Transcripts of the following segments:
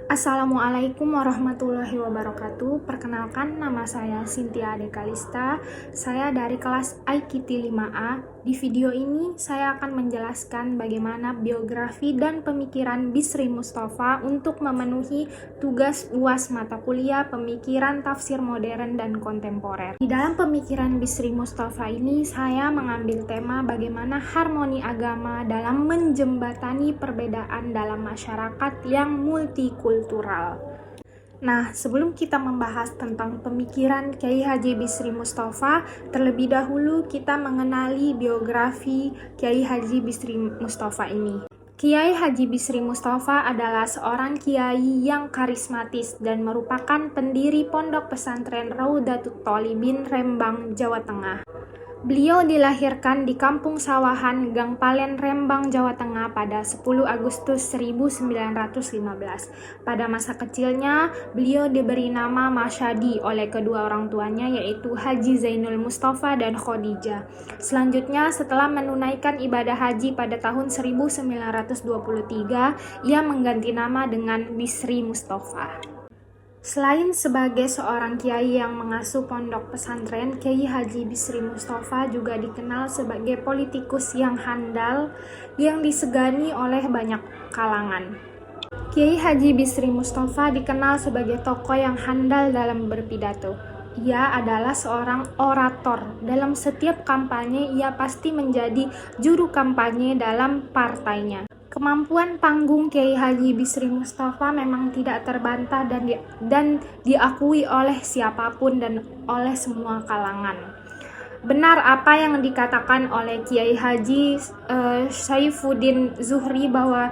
Assalamualaikum warahmatullahi wabarakatuh. Perkenalkan, nama saya Cynthia Ade Kalista. Saya dari kelas IKT 5A. Di video ini saya akan menjelaskan bagaimana biografi dan pemikiran Bisri Mustafa untuk memenuhi tugas UAS mata kuliah Pemikiran Tafsir Modern dan Kontemporer. Di dalam pemikiran Bisri Mustafa ini saya mengambil tema bagaimana harmoni agama dalam menjembatani perbedaan dalam masyarakat yang multikultural. Nah, sebelum kita membahas tentang pemikiran Kiai Haji Bisri Mustafa, terlebih dahulu kita mengenali biografi Kiai Haji Bisri Mustafa ini. Kiai Haji Bisri Mustafa adalah seorang kiai yang karismatis dan merupakan pendiri Pondok Pesantren Raudatul Thalibin, Rembang, Jawa Tengah. Beliau dilahirkan di Kampung Sawahan, Gang Palen, Rembang, Jawa Tengah pada 10 Agustus 1915. Pada masa kecilnya, beliau diberi nama Masyadi oleh kedua orang tuanya yaitu Haji Zainul Mustafa dan Khadijah. Selanjutnya, setelah menunaikan ibadah haji pada tahun 1923, ia mengganti nama dengan Bisri Mustafa. Selain sebagai seorang kiai yang mengasuh pondok pesantren, Kiai Haji Bisri Mustafa juga dikenal sebagai politikus yang handal yang disegani oleh banyak kalangan. Kiai Haji Bisri Mustafa dikenal sebagai tokoh yang handal dalam berpidato. Ia adalah seorang orator. Dalam setiap kampanye, ia pasti menjadi juru kampanye dalam partainya. Kemampuan panggung Kiai Haji Bisri Mustafa memang tidak terbantah dan diakui oleh siapapun dan oleh semua kalangan. Benar apa yang dikatakan oleh Kiai Haji Saifuddin Zuhri bahwa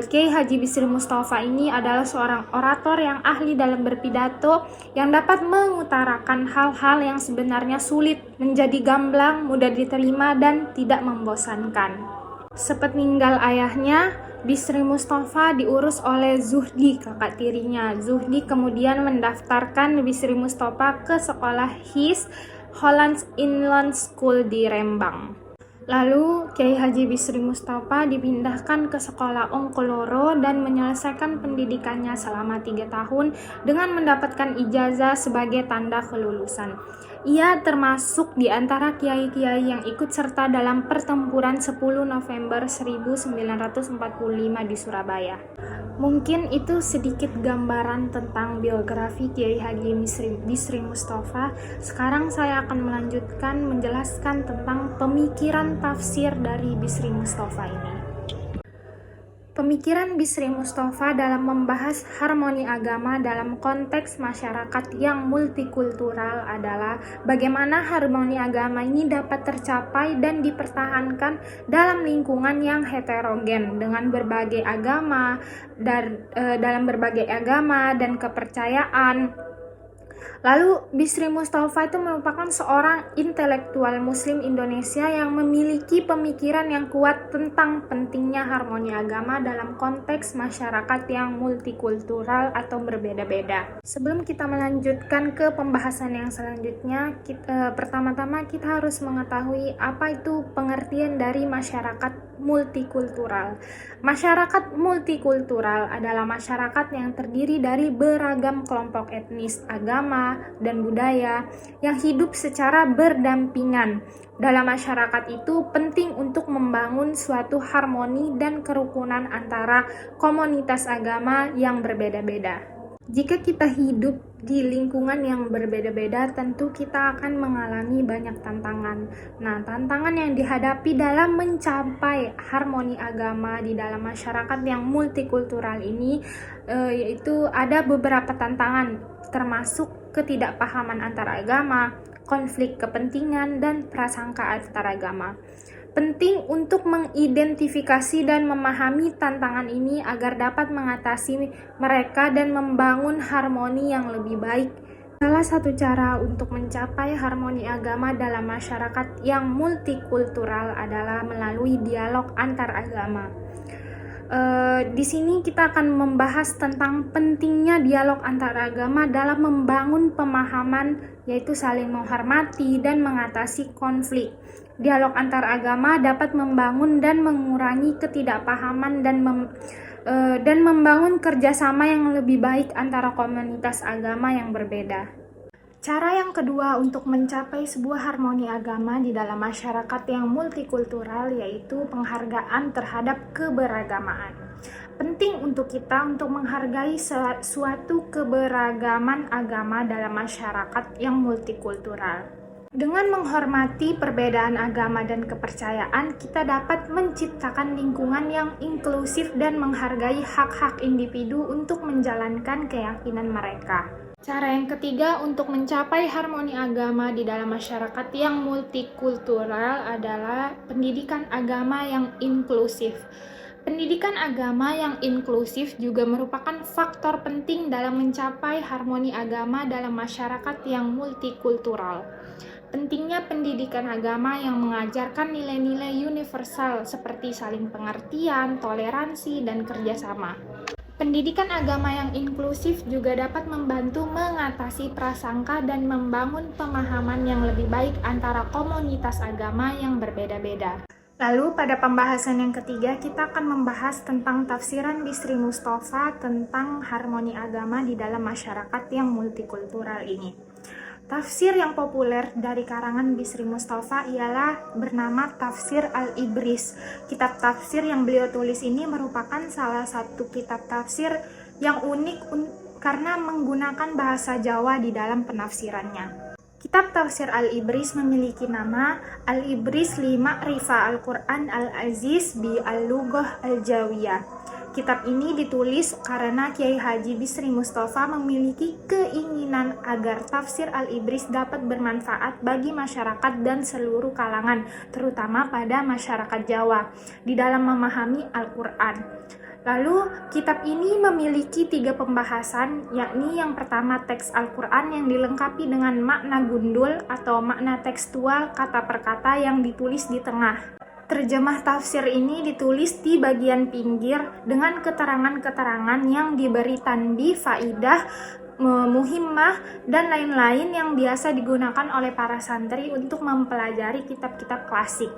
Kiai Haji Bisri Mustafa ini adalah seorang orator yang ahli dalam berpidato yang dapat mengutarakan hal-hal yang sebenarnya sulit menjadi gamblang, mudah diterima, dan tidak membosankan. Sepeninggal ayahnya, Bisri Mustafa diurus oleh Zuhdi, kakak tirinya. Zuhdi kemudian mendaftarkan Bisri Mustafa ke sekolah HIS Hollands Inland School di Rembang. Lalu Kiai Haji Bisri Mustafa dipindahkan ke sekolah Ongkoloro dan menyelesaikan pendidikannya selama 3 tahun dengan mendapatkan ijazah sebagai tanda kelulusan. Ia termasuk di antara kiai-kiai yang ikut serta dalam pertempuran 10 November 1945 di Surabaya. Mungkin itu sedikit gambaran tentang biografi Kiai Haji Bisri Mustafa. Sekarang saya akan melanjutkan menjelaskan tentang pemikiran tafsir dari Bisri Mustafa ini. Pemikiran Bisri Mustafa dalam membahas harmoni agama dalam konteks masyarakat yang multikultural adalah bagaimana harmoni agama ini dapat tercapai dan dipertahankan dalam lingkungan yang heterogen dengan berbagai agama dan dalam berbagai agama dan kepercayaan. Lalu Bisri Mustafa itu merupakan seorang intelektual muslim Indonesia yang memiliki pemikiran yang kuat tentang pentingnya harmoni agama dalam konteks masyarakat yang multikultural atau berbeda-beda. Sebelum kita melanjutkan ke pembahasan yang selanjutnya, pertama-tama kita harus mengetahui apa itu pengertian dari masyarakat multikultural. Masyarakat multikultural adalah masyarakat yang terdiri dari beragam kelompok etnis, agama, dan budaya yang hidup secara berdampingan. Dalam masyarakat itu penting untuk membangun suatu harmoni dan kerukunan antara komunitas agama yang berbeda-beda. Jika kita hidup di lingkungan yang berbeda-beda, tentu kita akan mengalami banyak tantangan. Nah, tantangan yang dihadapi dalam mencapai harmoni agama di dalam masyarakat yang multikultural ini yaitu ada beberapa tantangan, termasuk ketidakpahaman antar agama, konflik kepentingan, dan prasangka antar agama. Penting untuk mengidentifikasi dan memahami tantangan ini agar dapat mengatasi mereka dan membangun harmoni yang lebih baik. Salah satu cara untuk mencapai harmoni agama dalam masyarakat yang multikultural adalah melalui dialog antar agama. Di sini kita akan membahas tentang pentingnya dialog antar agama dalam membangun pemahaman, yaitu saling menghormati dan mengatasi konflik. Dialog antar agama dapat membangun dan mengurangi ketidakpahaman dan dan membangun kerjasama yang lebih baik antara komunitas agama yang berbeda. Cara yang kedua untuk mencapai sebuah harmoni agama di dalam masyarakat yang multikultural yaitu penghargaan terhadap keberagamaan. Penting untuk kita untuk menghargai suatu keberagaman agama dalam masyarakat yang multikultural. Dengan menghormati perbedaan agama dan kepercayaan, kita dapat menciptakan lingkungan yang inklusif dan menghargai hak-hak individu untuk menjalankan keyakinan mereka. Cara yang ketiga untuk mencapai harmoni agama di dalam masyarakat yang multikultural adalah pendidikan agama yang inklusif. Pendidikan agama yang inklusif juga merupakan faktor penting dalam mencapai harmoni agama dalam masyarakat yang multikultural. Pentingnya pendidikan agama yang mengajarkan nilai-nilai universal seperti saling pengertian, toleransi, dan kerjasama. Pendidikan agama yang inklusif juga dapat membantu mengatasi prasangka dan membangun pemahaman yang lebih baik antara komunitas agama yang berbeda-beda. Lalu pada pembahasan yang ketiga kita akan membahas tentang tafsiran Bisri Mustafa tentang harmoni agama di dalam masyarakat yang multikultural ini. Tafsir yang populer dari karangan Bisri Mustafa ialah bernama Tafsir Al-Ibris. Kitab tafsir yang beliau tulis ini merupakan salah satu kitab tafsir yang unik karena menggunakan bahasa Jawa di dalam penafsirannya. Kitab Tafsir Al-Ibris memiliki nama Al-Ibris li Ma'rifa Al-Quran Al-Aziz bi Al-Lughah Al-Jawiyah. Kitab ini ditulis karena Kiai Haji Bisri Mustafa memiliki keinginan agar Tafsir Al-Ibris dapat bermanfaat bagi masyarakat dan seluruh kalangan, terutama pada masyarakat Jawa, di dalam memahami Al-Quran. Lalu, kitab ini memiliki 3 pembahasan, yakni yang pertama teks Al-Quran yang dilengkapi dengan makna gundul atau makna tekstual kata per kata yang ditulis di tengah. Terjemah tafsir ini ditulis di bagian pinggir dengan keterangan-keterangan yang diberi tanbih, faidah, muhimmah, dan lain-lain yang biasa digunakan oleh para santri untuk mempelajari kitab-kitab klasik.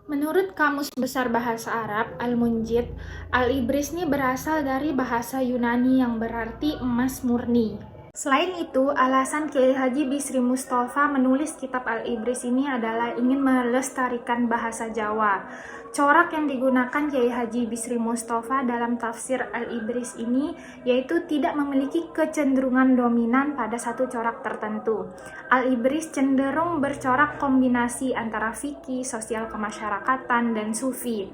Menurut Kamus Besar Bahasa Arab, Al-Munjid, Al-Ibris ini berasal dari bahasa Yunani yang berarti emas murni. Selain itu, alasan Kiai Haji Bisri Mustafa menulis kitab Al-Ibris ini adalah ingin melestarikan bahasa Jawa. Corak yang digunakan Kiai Haji Bisri Mustafa dalam tafsir Al-Ibris ini yaitu tidak memiliki kecenderungan dominan pada satu corak tertentu. Al-Ibris cenderung bercorak kombinasi antara fikih, sosial kemasyarakatan, dan sufi.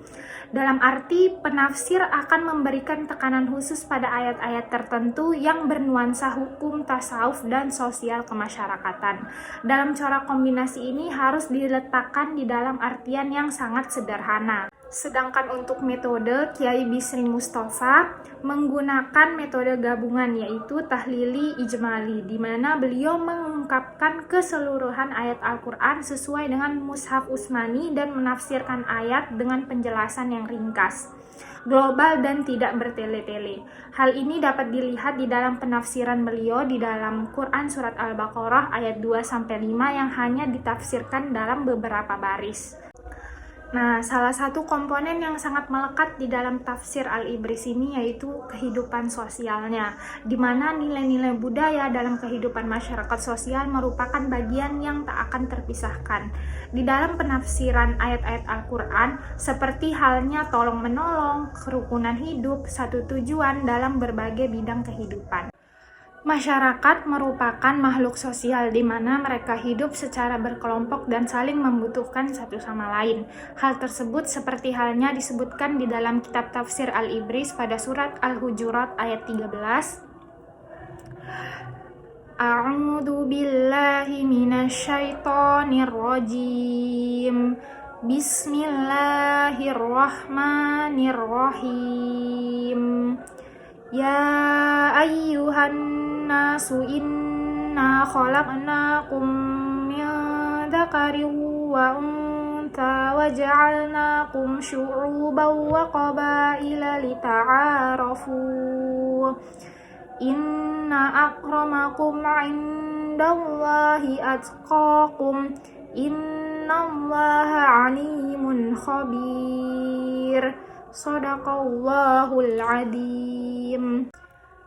Dalam arti, penafsir akan memberikan tekanan khusus pada ayat-ayat tertentu yang bernuansa hukum, tasawuf, dan sosial kemasyarakatan. Dalam corak kombinasi ini harus diletakkan di dalam artian yang sangat sederhana. Sedangkan untuk metode, Kiai Bisri Mustafa menggunakan metode gabungan yaitu tahlili ijmali, di mana beliau mengungkapkan keseluruhan ayat Al-Quran sesuai dengan Mushaf Utsmani dan menafsirkan ayat dengan penjelasan yang ringkas, global, dan tidak bertele-tele. Hal ini dapat dilihat di dalam penafsiran beliau di dalam Quran Surat Al-Baqarah ayat 2-5 yang hanya ditafsirkan dalam beberapa baris. Nah, salah satu komponen yang sangat melekat di dalam tafsir Al-Ibris ini yaitu kehidupan sosialnya, di mana nilai-nilai budaya dalam kehidupan masyarakat sosial merupakan bagian yang tak akan terpisahkan. Di dalam penafsiran ayat-ayat Al-Quran, seperti halnya tolong-menolong, kerukunan hidup, satu tujuan dalam berbagai bidang kehidupan. Masyarakat merupakan makhluk sosial di mana mereka hidup secara berkelompok dan saling membutuhkan satu sama lain. Hal tersebut seperti halnya disebutkan di dalam kitab tafsir Al-Ibris pada surat Al-Hujurat ayat 13. A'udzu billahi minasyaitonir rajim. Bismillahirrahmanirrahim. Ya ayyuhan nasu inna khalaqnakum min dzakarin wa untha wa ja'alnakum syu'uban wa qabaila lita'arafu. Inna akramakum 'indallahi atqakum. Innallaha 'alimun khabir. Shadaqallahul adzim.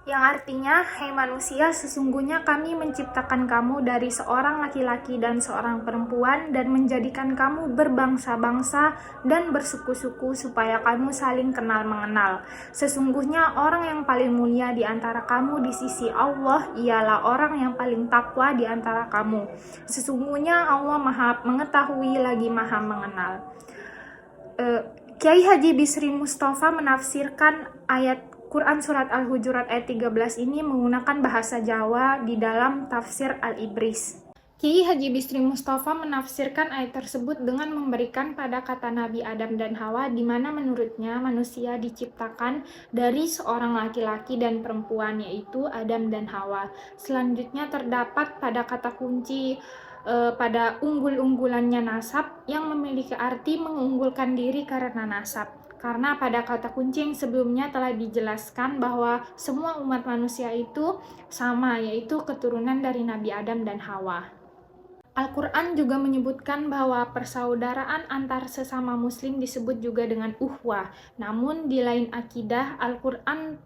Yang artinya, hai manusia, sesungguhnya kami menciptakan kamu dari seorang laki-laki dan seorang perempuan dan menjadikan kamu berbangsa-bangsa dan bersuku-suku supaya kamu saling kenal mengenal. Sesungguhnya orang yang paling mulia di antara kamu di sisi Allah ialah orang yang paling takwa di antara kamu. Sesungguhnya Allah Maha mengetahui lagi Maha mengenal. Kiai Haji Bisri Mustafa menafsirkan ayat Quran Surat Al-Hujurat ayat 13 ini menggunakan bahasa Jawa di dalam tafsir Al-Ibris. Kiai Haji Bisri Mustafa menafsirkan ayat tersebut dengan memberikan pada kata Nabi Adam dan Hawa, di mana menurutnya manusia diciptakan dari seorang laki-laki dan perempuan, yaitu Adam dan Hawa. Selanjutnya terdapat pada kata kunci pada unggul-unggulannya nasab yang memiliki arti mengunggulkan diri karena nasab. Karena pada kata kunci yang sebelumnya telah dijelaskan bahwa semua umat manusia itu sama, yaitu keturunan dari Nabi Adam dan Hawa. Al-Quran juga menyebutkan bahwa persaudaraan antar sesama muslim disebut juga dengan uhwah. Namun di lain akidah, Al-Quran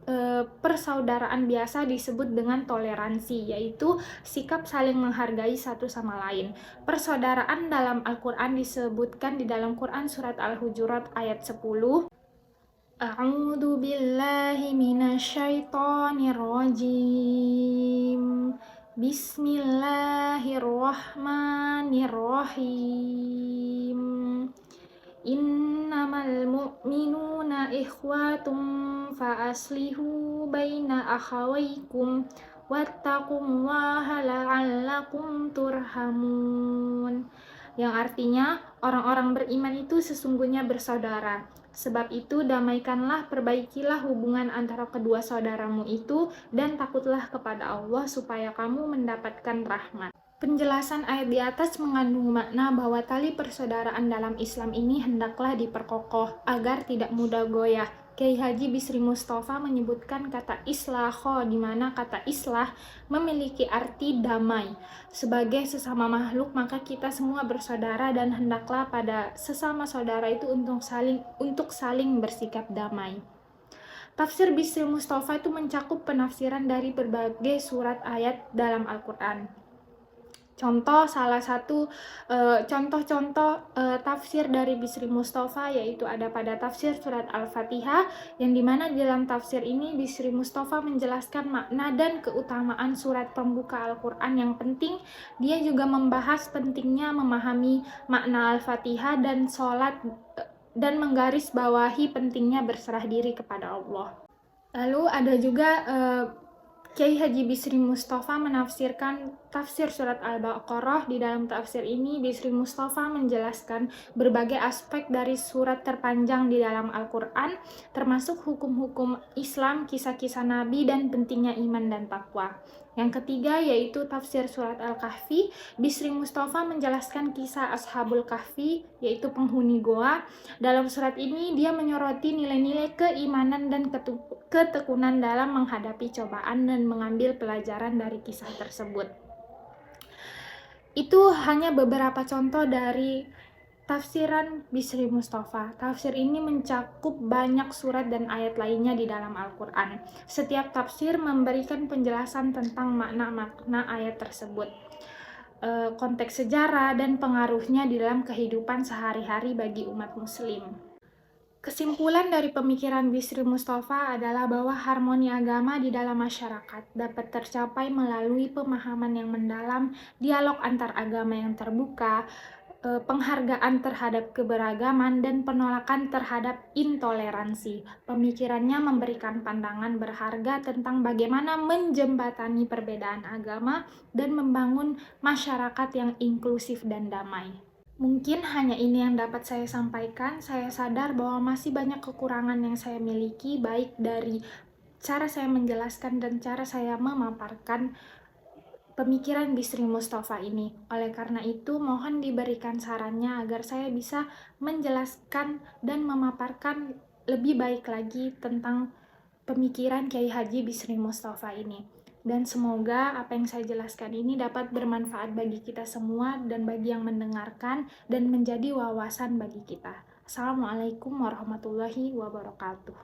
persaudaraan biasa disebut dengan toleransi, yaitu sikap saling menghargai satu sama lain. Persaudaraan dalam Al-Quran disebutkan di dalam Quran Surat Al-Hujurat ayat 10. A'udzu billahi minasyaitonir rajim. Bismillahirrahmanirrahim. Innamal mu'minuna ikhwatum fa aslihu baina akhawaykum wattaqullaha la'allakum turhamun. Yang artinya, orang-orang beriman itu sesungguhnya bersaudara. Sebab itu, damaikanlah, perbaikilah hubungan antara kedua saudaramu itu, dan takutlah kepada Allah supaya kamu mendapatkan rahmat. Penjelasan ayat di atas mengandung makna bahwa tali persaudaraan dalam Islam ini hendaklah diperkokoh agar tidak mudah goyah. Kiai Haji Bisri Mustafa menyebutkan kata islahho, di mana kata islah memiliki arti damai. Sebagai sesama makhluk, maka kita semua bersaudara dan hendaklah pada sesama saudara itu untuk saling bersikap damai. Tafsir Bisri Mustafa itu mencakup penafsiran dari berbagai surat ayat dalam Al-Quran. Salah satu contoh-contoh tafsir dari Bisri Mustafa yaitu ada pada tafsir surat Al-Fatihah, yang dimana di dalam tafsir ini Bisri Mustafa menjelaskan makna dan keutamaan surat pembuka Al-Quran yang penting. Dia juga membahas pentingnya memahami makna Al-Fatihah dan sholat dan menggarisbawahi pentingnya berserah diri kepada Allah. Lalu ada juga Kiai Haji Bisri Mustafa menafsirkan tafsir surat Al-Baqarah. Di dalam tafsir ini, Bisri Mustafa menjelaskan berbagai aspek dari surat terpanjang di dalam Al-Quran, termasuk hukum-hukum Islam, kisah-kisah Nabi, dan pentingnya iman dan takwa. Yang ketiga yaitu tafsir surat Al-Kahfi. Bisri Mustafa menjelaskan kisah Ashabul Kahfi, yaitu penghuni goa. Dalam surat ini dia menyoroti nilai-nilai keimanan dan ketekunan dalam menghadapi cobaan dan mengambil pelajaran dari kisah tersebut. Itu hanya beberapa contoh dari tafsiran Bisri Mustafa. Tafsir ini mencakup banyak surat dan ayat lainnya di dalam Al-Quran. Setiap tafsir memberikan penjelasan tentang makna-makna ayat tersebut, konteks sejarah dan pengaruhnya di dalam kehidupan sehari-hari bagi umat muslim. Kesimpulan dari pemikiran Bisri Mustafa adalah bahwa harmoni agama di dalam masyarakat dapat tercapai melalui pemahaman yang mendalam, dialog antar agama yang terbuka, penghargaan terhadap keberagaman, dan penolakan terhadap intoleransi. Pemikirannya memberikan pandangan berharga tentang bagaimana menjembatani perbedaan agama dan membangun masyarakat yang inklusif dan damai. Mungkin hanya ini yang dapat saya sampaikan. Saya sadar bahwa masih banyak kekurangan yang saya miliki, baik dari cara saya menjelaskan dan cara saya memaparkan pemikiran Bisri Mustafa ini. Oleh karena itu, mohon diberikan sarannya agar saya bisa menjelaskan dan memaparkan lebih baik lagi tentang pemikiran Kiai Haji Bisri Mustafa ini. Dan semoga apa yang saya jelaskan ini dapat bermanfaat bagi kita semua dan bagi yang mendengarkan dan menjadi wawasan bagi kita. Assalamualaikum warahmatullahi wabarakatuh.